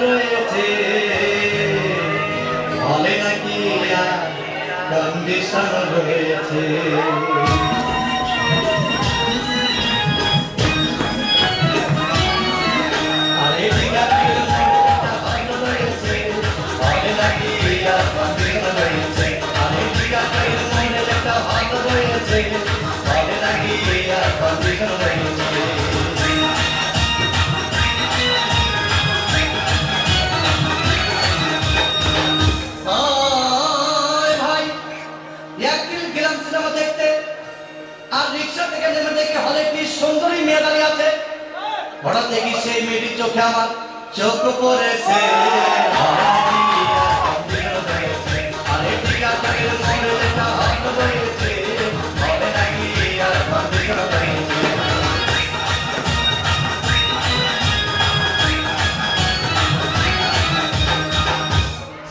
রয়েছে বলে নাকি কন্ডিশন রয়েছে আরে ঠিকানার মনে রয়েছে বলে নাকি কন্ডিশন রয়েছে আরে ঠিকানার মনে একটা ভালো রয়েছে বলে নাকি কন্ডিশন রয়েছে সুন্দরী মেয়ে দাঁড়িয়ে আছে হঠাৎ দেখি সেই মেয়েটির চোখে আমার চোখ পড়েছে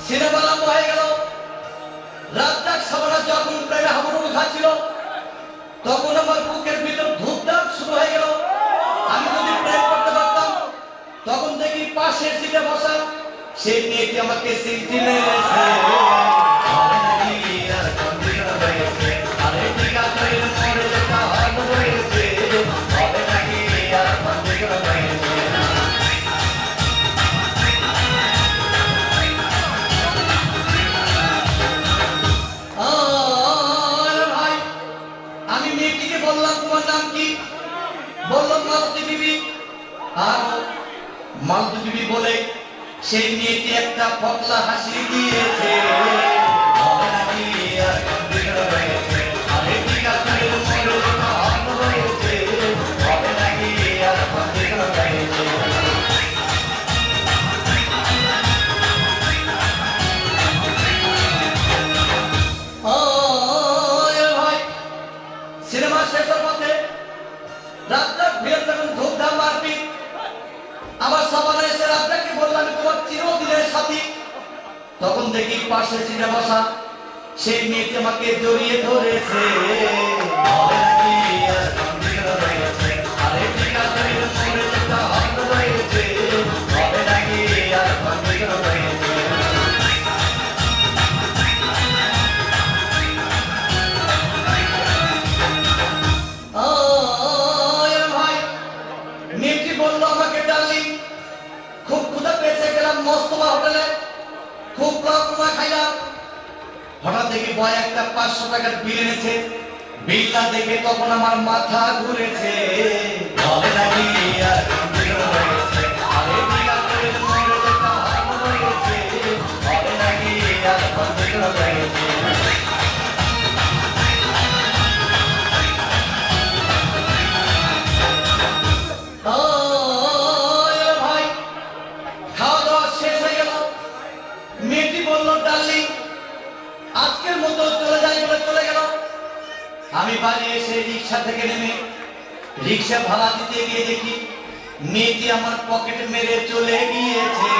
সিনেমালা হয়ে গেল রাত ডাক সবাই যখন প্রেমে হাবুডুবু খাচ্ছিল তখন আমার বুকের ভিতর ধূপধাপ শুরু হয়ে গেল আমি যদি প্রেম করতে পারতাম তখন দেখি পাশের সিটে বসা সেই মেয়েটি আমাকে সিলটি মেরেছে বললাম তোমার নাম কি বললাম মালতী বিবি আর মালতী বিবি বলে সেই মেয়েটি একটা ফকলা হাসি দিয়েছে তখন দেখি পাশে সিটে বসা সেই মেয়েটি আমাকে জড়িয়ে ধরেছে মেয়েটি বললো আমাকে ডার্লিং খুব ক্ষুধা পেয়েছে গেলাম মস্তবা হোটেলে খুব রকমা খাইলাম হঠাৎ দেখি বয় একটা 500 টাকার বিল এনেছে বিলটা দেখে তখন আমার মাথা ঘুরেছে বলে নাকি মেয়েটি বলল ডার্লিং আজকের মতো চলে যাই বলে চলে গেল আমি বাড়ি এসে রিক্সা থেকে নেমে রিক্সা ভাড়া দিতে গিয়ে দেখি মেয়েটি আমার পকেট মেরে চলে গিয়েছে